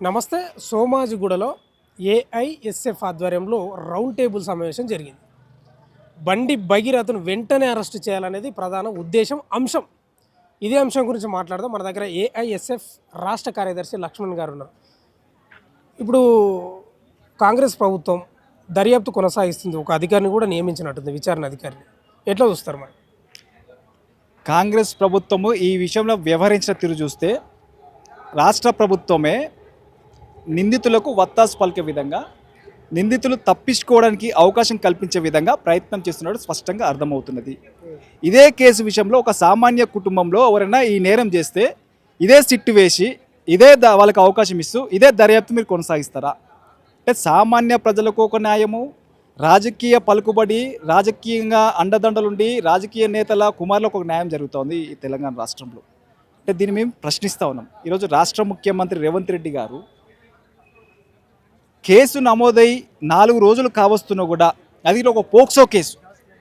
నమస్తే. సోమాజిగూడలో ఏఐఎస్ఎఫ్ ఆధ్వర్యంలో round table సమావేశం జరిగింది. బండి భగీరథను వెంటనే అరెస్టు చేయాలనేది ప్రధాన అంశం. ఇదే అంశం గురించి మాట్లాడదాం. మన దగ్గర ఏఐఎస్ఎఫ్ రాష్ట్ర కార్యదర్శి లక్ష్మణ్ గారు ఉన్నారు. ఇప్పుడు కాంగ్రెస్ ప్రభుత్వం దర్యాప్తు కొనసాగిస్తుంది. ఒక అధికారిని కూడా నియమించినట్టుంది, విచారణ అధికారిని. ఎట్లా చూస్తారు మరి? కాంగ్రెస్ ప్రభుత్వము ఈ విషయంలో వ్యవహరించిన తీరు చూస్తే రాష్ట్ర ప్రభుత్వమే నిందితులకు వత్తాసు పలికే విధంగా, నిందితులు తప్పించుకోవడానికి అవకాశం కల్పించే విధంగా ప్రయత్నం చేస్తున్నట్టు స్పష్టంగా అర్థమవుతున్నది. ఇదే కేసు విషయంలో ఒక సామాన్య కుటుంబంలో ఎవరైనా ఈ నేరం చేస్తే ఇదే సిట్టు వేసి వాళ్ళకి అవకాశం ఇస్తూ ఇదే దర్యాప్తు మీరు కొనసాగిస్తారా? అంటే సామాన్య ప్రజలకు ఒక న్యాయము, రాజకీయ పలుకుబడి, రాజకీయంగా అండదండలుండి రాజకీయ నేతల కుమారులకు ఒక న్యాయం జరుగుతోంది ఈ తెలంగాణ రాష్ట్రంలో. అంటే దీన్ని మేము ప్రశ్నిస్తూ ఉన్నాం. ఈరోజు రాష్ట్ర ముఖ్యమంత్రి రేవంత్ రెడ్డి గారు కేసు నమోదై 4 రోజులు కావస్తున్నా కూడా, అది ఒక పోక్సో కేసు,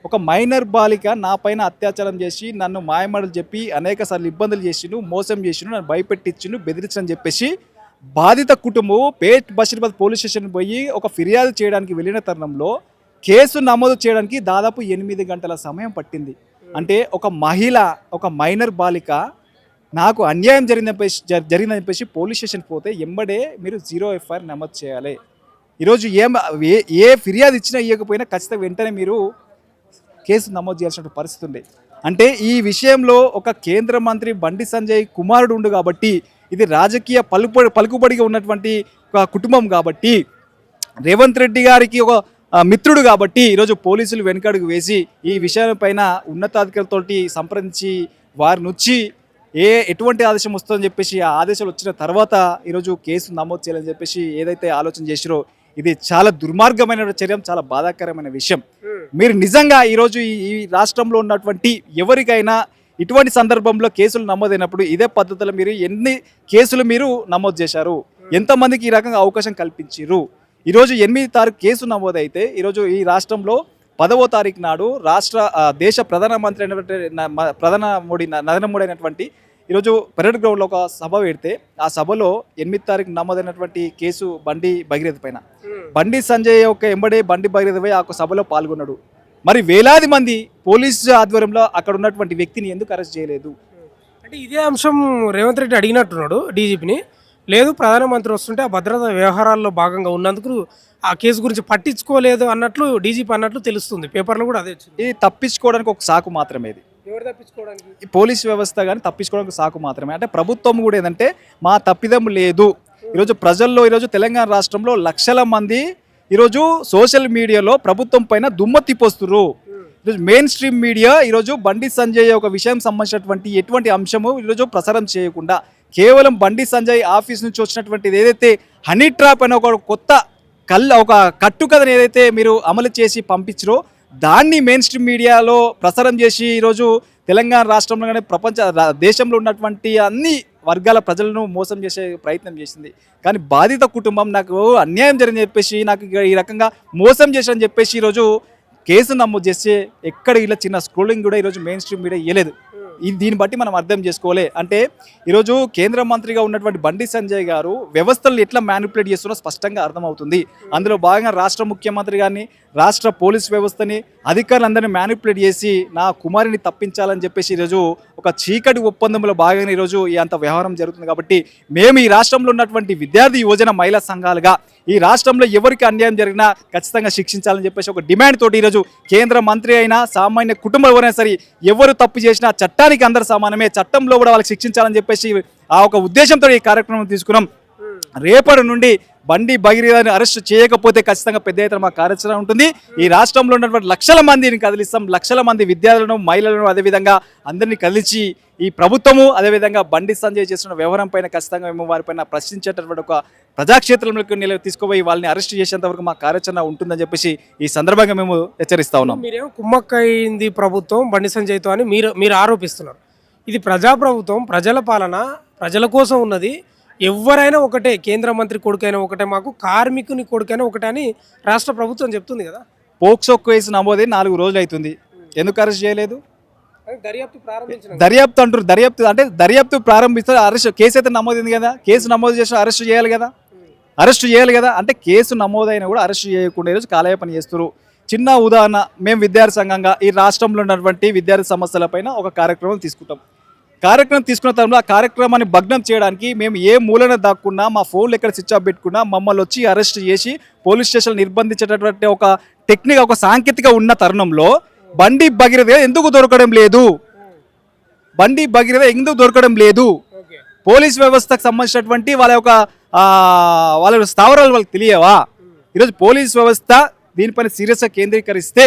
ఒక మైనర్ బాలిక నా పైన అత్యాచారం చేసి నన్ను మాయమాటలు చెప్పి అనేక సార్లు ఇబ్బందులు చేసిండు, మోసం చేసిండు, నన్ను భయపెట్టించిండు, బెదిరించని చెప్పేసి బాధిత కుటుంబం పేట్ బషీర్బాద్ పోలీస్ స్టేషన్ పోయి ఒక ఫిర్యాదు చేయడానికి వెళ్ళిన తరుణంలో కేసు నమోదు చేయడానికి దాదాపు 8 గంటల సమయం పట్టింది. అంటే ఒక మహిళ, ఒక మైనర్ బాలిక నాకు అన్యాయం జరిగిందని చెప్పేసి పోలీస్ స్టేషన్ పోతే ఎంబడే మీరు 0 ఎఫ్ఐఆర్ నమోదు చేయాలి. ఈరోజు ఏ ఫిర్యాదు ఇచ్చినా ఇవ్వకపోయినా ఖచ్చితంగా వెంటనే మీరు కేసు నమోదు చేయాల్సిన పరిస్థితి ఉంది. అంటే ఈ విషయంలో ఒక కేంద్ర మంత్రి బండి సంజయ్ కుమారుడు ఉండు కాబట్టి, ఇది రాజకీయ పలుకుబడిగా ఉన్నటువంటి ఒక కుటుంబం కాబట్టి, రేవంత్ రెడ్డి గారికి ఒక మిత్రుడు కాబట్టి ఈరోజు పోలీసులు వెనుకడుగు వేసి ఈ విషయాలపైన ఉన్నతాధికారులతోటి సంప్రదించి వారి నుంచి ఎటువంటి ఆదేశం వస్తుందని చెప్పేసి ఆ ఆదేశాలు వచ్చిన తర్వాత ఈరోజు కేసు నమోదు చేయాలని చెప్పేసి ఏదైతే ఆలోచన చేసిరో ఇది చాలా దుర్మార్గమైన చర్య, చాలా బాధాకరమైన విషయం. మీరు నిజంగా ఈరోజు ఈ రాష్ట్రంలో ఉన్నటువంటి ఎవరికైనా ఇటువంటి సందర్భంలో కేసులు నమోదైనప్పుడు ఇదే పద్ధతిలో మీరు ఎన్ని కేసులు మీరు నమోదు చేశారు, ఎంతమందికి ఈ రకంగా అవకాశం కల్పించారు? ఈరోజు 8వ తారీఖు కేసు నమోదైతే ఈరోజు ఈ రాష్ట్రంలో 10వ తారీఖు నాడు దేశ ప్రధానమంత్రి నరేంద్ర మోడీ అయినటువంటి ఈరోజు పరేడ్ గ్రౌండ్లో ఒక సభ పెడితే ఆ సభలో 8వ తారీఖు నమోదైనటువంటి కేసు బండి భగీరథ పైన బండి సంజయ్ యొక్క ఎంబడే బండి భగీరథ పై ఆ సభలో పాల్గొన్నాడు. మరి వేలాది మంది పోలీసు ఆధ్వర్యంలో అక్కడ ఉన్నటువంటి వ్యక్తిని ఎందుకు అరెస్ట్ చేయలేదు? అంటే ఇదే అంశం రేవంత్ రెడ్డి అడిగినట్టున్నాడు డీజీపీని. లేదు, ప్రధానమంత్రి వస్తుంటే ఆ భద్రతా వ్యవహారాల్లో భాగంగా ఉన్నందుకు ఆ కేసు గురించి పట్టించుకోలేదు అన్నట్లు డీజీపీ అన్నట్లు తెలుస్తుంది. పేపర్లో కూడా అదే వచ్చింది. ఇది తప్పించుకోవడానికి ఒక సాకు మాత్రమే. ఇది ఎవరు తప్పించుకోవడానికి? ఈ పోలీస్ వ్యవస్థ కానీ తప్పించుకోవడానికి సాకు మాత్రమే. అంటే ప్రభుత్వం కూడా ఏంటంటే మా తప్పిదం లేదు. ఈరోజు ప్రజల్లో, ఈరోజు తెలంగాణ రాష్ట్రంలో లక్షల మంది ఈరోజు సోషల్ మీడియాలో ప్రభుత్వం పైన దుమ్మ తిప్పొస్తున్నారు. ఈరోజు మెయిన్ స్ట్రీమ్ మీడియా ఈరోజు బండి సంజయ్ ఒక విషయం సంబంధించినటువంటి ఎటువంటి అంశము ఈరోజు ప్రసారం చేయకుండా కేవలం బండి సంజయ్ ఆఫీస్ నుంచి వచ్చినటువంటిది ఏదైతే హనీ ట్రాప్ అనే ఒక కొత్త ఒక కట్టుకథను ఏదైతే మీరు అమలు చేసి పంపించారో దాన్ని మెయిన్ స్ట్రీమ్ మీడియాలో ప్రసారం చేసి ఈరోజు తెలంగాణ రాష్ట్రంలో కానీ దేశంలో ఉన్నటువంటి అన్ని వర్గాల ప్రజలను మోసం చేసే ప్రయత్నం చేసింది. కానీ బాధిత కుటుంబం నాకు అన్యాయం జరిగిందని చెప్పేసి, నాకు ఈ రకంగా మోసం చేశారని చెప్పేసి ఈరోజు కేసు నమోదు చేస్తే ఎక్కడ ఇలా చిన్న స్క్రోలింగ్ కూడా ఈరోజు మెయిన్ స్ట్రీమ్ మీడియా ఇవ్వలేదు. దీన్ని బట్టి మనం అర్థం చేసుకోవాలి. అంటే ఈరోజు కేంద్ర మంత్రిగా ఉన్నటువంటి బండి సంజయ్ గారు వ్యవస్థలను ఎట్లా మ్యానిపులేట్ చేస్తున్నారో స్పష్టంగా అర్థమవుతుంది. అందులో భాగంగా రాష్ట్ర ముఖ్యమంత్రి గారిని, రాష్ట్ర పోలీస్ వ్యవస్థని, అధికారులందరినీ మ్యానిపులేట్ చేసి నా కుమారుని తప్పించాలని చెప్పేసి ఈరోజు ఒక చీకటి ఒప్పందంలో భాగంగా ఈరోజు ఈ అంత వ్యవహారం జరుగుతుంది. కాబట్టి మేము ఈ రాష్ట్రంలో ఉన్నటువంటి విద్యార్థి యువజన మహిళా సంఘాలుగా ఈ రాష్ట్రంలో ఎవరికి అన్యాయం జరిగినా ఖచ్చితంగా శిక్షించాలని చెప్పేసి ఒక డిమాండ్ తోటి ఈరోజు కేంద్ర మంత్రి అయినా, సామాన్య కుటుంబం ఎవరైనా సరే ఎవరు తప్పు చేసినా చట్టానికి అందరు సమానమే, చట్టంలో కూడా వాళ్ళకి శిక్షించాలని చెప్పేసి ఆ ఒక ఉద్దేశంతో ఈ కార్యక్రమం తీసుకున్నాం. రేపటి నుండి బండి భగీరథని అరెస్ట్ చేయకపోతే ఖచ్చితంగా పెద్ద ఎత్తున మా కార్యాచరణ ఉంటుంది. ఈ రాష్ట్రంలో ఉన్నటువంటి లక్షల మందిని కదిలిస్తాం. లక్షల మంది విద్యార్థులను, మహిళలను, అదేవిధంగా అందరినీ కదిలించి ఈ ప్రభుత్వము అదేవిధంగా బండి సంజయ్ చేస్తున్న వ్యవహారం పైన ఖచ్చితంగా మేము వారిపైన ప్రశ్నించేటటువంటి ఒక ప్రజాక్షేత్రంలోకి తీసుకుపోయి వాళ్ళని అరెస్ట్ చేసేంత వరకు మా కార్యాచరణ ఉంటుందని చెప్పేసి ఈ సందర్భంగా మేము హెచ్చరిస్తా ఉన్నాం. మీరేమో కుమ్మక్కైంది ప్రభుత్వం బండి సంజయ్తో అని మీరు ఆరోపిస్తున్నారు. ఇది ప్రజాప్రభుత్వం, ప్రజల పాలన, ప్రజల కోసం ఉన్నది. ఎవరైనా ఒకటే, కేంద్ర మంత్రి కొడుకైనా ఒకటే, మాకు కార్మికుని కొడుకైనా ఒకటే అని రాష్ట్ర ప్రభుత్వం చెప్తుంది కదా. పోక్సో కేసు నమోదై 4 రోజులు అవుతుంది, ఎందుకు అరెస్ట్ చేయలేదు? దర్యాప్తు అంటారు. దర్యాప్తు అంటే దర్యాప్తు ప్రారంభిస్తే అరెస్ట్ కేసు అయితే నమోదైంది కదా, కేసు నమోదు చేసి అరెస్ట్ చేయాలి కదా. అరెస్ట్ చేయాలి కదా. అంటే కేసు నమోదైనా కూడా అరెస్ట్ చేయకుండా ఈరోజు కాలయాపన చేస్తున్నారు. చిన్న ఉదాహరణ, మేము విద్యార్థి సంఘంగా ఈ రాష్ట్రంలో ఉన్నటువంటి విద్యార్థి సమస్యలపైన ఒక కార్యక్రమం తీసుకుంటాం. కార్యక్రమం తీసుకున్న తర్వాత ఆ కార్యక్రమాన్ని భగ్నం చేయడానికి మేము ఏ మూలన దాక్కున్నా, మా ఫోన్లు ఎక్కడ స్విచ్ ఆఫ్ పెట్టుకున్నా మమ్మల్ని వచ్చి అరెస్ట్ చేసి పోలీస్ స్టేషన్ నిర్బంధించేటటువంటి ఒక టెక్నిక్, ఒక సాంకేతిక ఉన్న తరుణంలో బండి భగీరథ ఎందుకు దొరకడం లేదు? బండి భగీరథ ఎందుకు దొరకడం లేదు? పోలీస్ వ్యవస్థకు సంబంధించినటువంటి వాళ్ళ స్థావరాలు వాళ్ళకి తెలియవా? ఈరోజు పోలీస్ వ్యవస్థ దీనిపైన సీరియస్గా కేంద్రీకరిస్తే,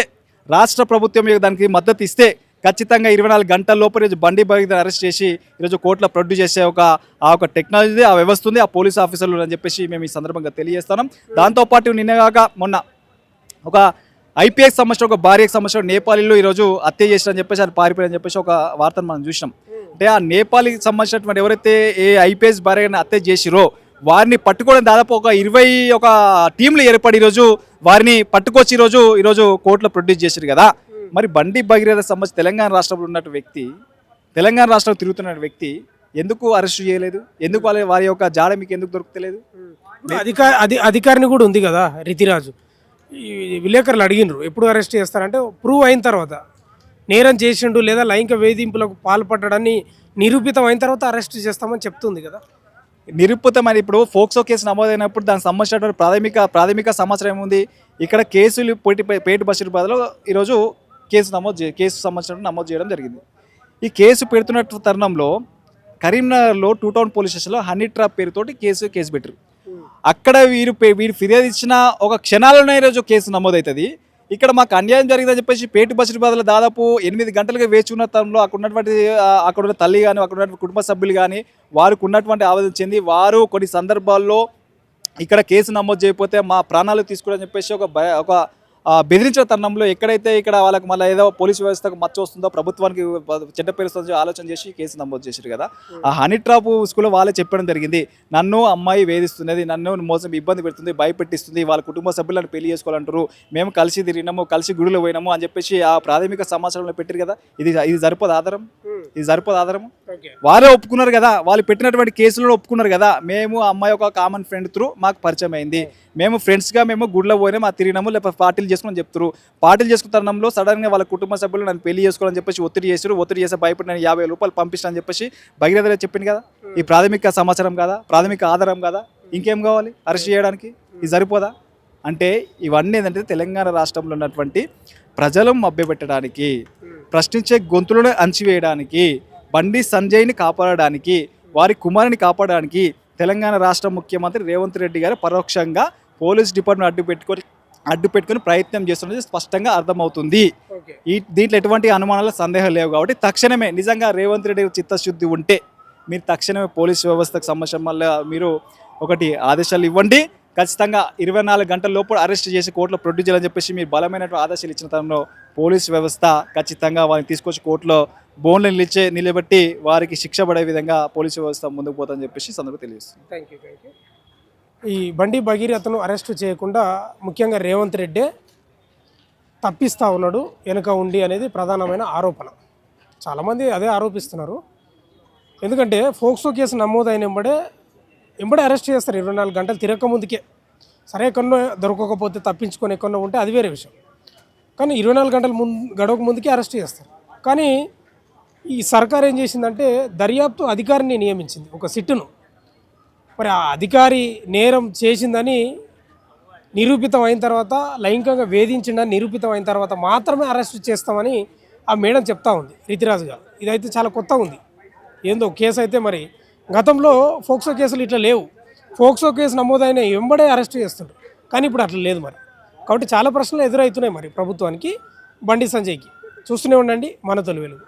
రాష్ట్ర ప్రభుత్వం దానికి మద్దతు ఇస్తే ఖచ్చితంగా 24 గంటల లోపు ఈరోజు బండి భగీరథ అరెస్ట్ చేసి ఈరోజు కోర్టులో ప్రొడ్యూస్ చేసే ఒక టెక్నాలజీ, ఆ వ్యవస్థ ఉంది, ఆ పోలీస్ ఆఫీసర్లు అని చెప్పేసి మేము ఈ సందర్భంగా తెలియజేస్తున్నాం. దాంతోపాటు నిన్నగాక మొన్న ఒక ఐపీఎస్ సంబంధించిన ఒక భార్యకు సంబంధించిన నేపాలీలో ఈరోజు హత్య చేశారని చెప్పేసి, అది పారిపోయారని చెప్పేసి ఒక వార్తను మనం చూసినాం. అంటే ఆ నేపాలీకి సంబంధించినటువంటి ఎవరైతే ఏ ఐపీఎస్ భార్యని హత్య చేసిరో వారిని పట్టుకోవడం దాదాపు ఒక 20 టీంలు ఏర్పడి ఈరోజు వారిని పట్టుకొచ్చి ఈరోజు కోర్టులో ప్రొడ్యూస్ చేశారు కదా. మరి బండి భగీరథ సంబంధించి తెలంగాణ రాష్ట్రంలో ఉన్నట్టు వ్యక్తి, తెలంగాణ రాష్ట్రంలో తిరుగుతున్న వ్యక్తి ఎందుకు అరెస్ట్ చేయలేదు? ఎందుకు వారి యొక్క జాడ మీకు ఎందుకు దొరుకుతలేదు? అధికారిని కూడా ఉంది కదా రితిరాజు. ఈ విలేకరులు అడిగినారు ఎప్పుడు అరెస్ట్ చేస్తారంటే, ప్రూవ్ అయిన తర్వాత, నేరం చేసిండు లేదా లైంగిక వేధింపులకు పాల్పడ్డాడని నిరూపితం అయిన తర్వాత అరెస్ట్ చేస్తామని చెప్తుంది కదా. నిరూపితమైన ఇప్పుడు ఫోక్సో కేసు నమోదైనప్పుడు దానికి సంబంధించినటువంటి ప్రాథమిక సమాచారం ఏముంది? ఇక్కడ కేసులు పేట బషీరాబాద్లో ఈరోజు కేసు సంబంధించిన నమోదు చేయడం జరిగింది. ఈ కేసు పెడుతున్న తరుణంలో కరీంనగర్లో 2 టౌన్ పోలీస్ స్టేషన్లో హనీ ట్రాప్ పేరుతోటి కేసు పెట్టారు. అక్కడ వీరు ఫిర్యాదు ఇచ్చిన ఒక క్షణాల్లోనే ఈరోజు కేసు నమోదవుతుంది. ఇక్కడ మాకు అన్యాయం జరిగిందని చెప్పేసి పేట బషీరాబాద్లో దాదాపు 8 గంటలుగా వేచి ఉన్న తరంలో అక్కడ ఉన్న తల్లి కానీ, అక్కడ ఉన్నటువంటి కుటుంబ సభ్యులు కానీ వారికి ఉన్నటువంటి ఆవేదన చెంది వారు కొన్ని సందర్భాల్లో ఇక్కడ కేసు నమోదు చేయకపోతే మా ప్రాణాలు తీసుకోవాలని చెప్పేసి ఒక బెదిరించిన తరుణంలో ఎక్కడైతే ఇక్కడ వాళ్ళకి మళ్ళీ ఏదో పోలీస్ వ్యవస్థకు మచ్చ వస్తుందో, ప్రభుత్వానికి చెడ్డ పేరు వస్తుందో ఆలోచన చేసి కేసు నమోదు చేశారు కదా. ఆ హనీ ట్రాప్ స్కూల్లో వాళ్ళే చెప్పడం జరిగింది, నన్ను అమ్మాయి వేధిస్తున్నది, నన్ను మోసం ఇబ్బంది పెడుతుంది, భయపెట్టిస్తుంది, వాళ్ళ కుటుంబ సభ్యులను పెళ్లి చేసుకోవాలంటారు, మేము కలిసి తిరిగినాము, కలిసి గుడిలో పోయినాము అని చెప్పేసి ఆ ప్రాథమిక సమాచారంలో పెట్టారు కదా. ఇది సరిపోదు ఆధారం? వారే ఒప్పుకున్నారు కదా, వాళ్ళు పెట్టినటువంటి కేసులను ఒప్పుకున్నారు కదా. మేము అమ్మాయి ఒక కామన్ ఫ్రెండ్ త్రూ మాకు పరిచయం అయింది, మేము ఫ్రెండ్స్గా గుడిలో పోయినాము, ఆ తిరిగినాము, లేకపోతే పార్టీలు చేసుకుని చెప్తారు. పార్టీలు చేసుకున్న తరుణంలో సడన్గా వాళ్ళ కుటుంబ సభ్యులు నన్ను పెళ్లి చేసుకోవాలని చెప్పేసి ఒత్తిడి చేసి భయపడి నేను 50,000 రూపాయలు పంపిస్తానని చెప్పేసి భగీరథ చెప్పింది కదా. ఈ ప్రాథమిక సమాచారం కదా, ప్రాథమిక ఆధారం కదా, ఇంకేం కావాలి అరెస్ట్ చేయడానికి? ఇది సరిపోదా? అంటే ఇవన్నీ ఏంటంటే తెలంగాణ రాష్ట్రంలో ఉన్నటువంటి ప్రజలను మభ్యపెట్టడానికి, ప్రశ్నించే గొంతులను అణచివేయడానికి, బండి సంజయ్ని కాపాడడానికి, వారి కుమారుని కాపాడడానికి తెలంగాణ రాష్ట్ర ముఖ్యమంత్రి రేవంత్ రెడ్డి గారు పరోక్షంగా పోలీస్ డిపార్ట్మెంట్ అడ్డు పెట్టుకుని ప్రయత్నం చేస్తున్నది స్పష్టంగా అర్థమవుతుంది. దీంట్లో ఎటువంటి అనుమానాలు, సందేహాలు లేవు. కాబట్టి తక్షణమే నిజంగా రేవంత్ రెడ్డి చిత్తశుద్ధి ఉంటే మీరు తక్షణమే పోలీస్ వ్యవస్థకు సంబంధించిన వల్ల మీరు ఒకటి ఆదేశాలు ఇవ్వండి. ఖచ్చితంగా 24 గంటల లోపు అరెస్ట్ చేసి కోర్టులో ప్రొడ్యూస్ చేయాలని చెప్పేసి మీరు బలమైనటువంటి ఆదేశాలు ఇచ్చిన తరంలో పోలీస్ వ్యవస్థ ఖచ్చితంగా వారిని తీసుకొచ్చి కోర్టులో బోన్లు నిలబెట్టి వారికి శిక్ష పడే విధంగా పోలీసు వ్యవస్థ ముందుకు పోతుందని చెప్పేసి సందర్భంగా తెలియజేస్తుంది. Thank you. ఈ బండి భగీరథను అరెస్ట్ చేయకుండా ముఖ్యంగా రేవంత్ రెడ్డి తప్పిస్తూ ఉన్నాడు వెనుక ఉండి అనేది ప్రధానమైన ఆరోపణ. చాలామంది అదే ఆరోపిస్తున్నారు. ఎందుకంటే ఫోక్సో కేసు నమోదైన వెంబడే అరెస్ట్ చేస్తారు 24 గంటలు తిరగక ముందుకే. సరే ఎక్కడో దొరకకపోతే తప్పించుకొని ఎక్కడో ఉంటే అది వేరే విషయం. కానీ 24 గంటల గడవక ముందుకే అరెస్ట్ చేస్తారు. కానీ ఈ సర్కార్ ఏం చేసిందంటే దర్యాప్తు అధికారిని నియమించింది, ఒక సిట్టును. మరి ఆ అధికారి నేరం చేసిందని నిరూపితం అయిన తర్వాత, లైంగికంగా వేధించిందని నిరూపితం అయిన తర్వాత మాత్రమే అరెస్ట్ చేస్తామని ఆ మేడం చెప్తా ఉంది రితిరాజు గారు. ఇదైతే చాలా కొత్త ఉంది. ఏందో కేసు అయితే మరి గతంలో ఫోక్సో కేసులు ఇట్లా లేవు. ఫోక్సో కేసు నమోదైన వెంబడే అరెస్ట్ చేస్తుంటారు, కానీ ఇప్పుడు అట్లా లేదు మరి. కాబట్టి చాలా ప్రశ్నలు ఎదురవుతున్నాయి మరి ప్రభుత్వానికి, బండి సంజయ్కి. చూస్తూనే ఉండండి మన తొలి వెలుగు.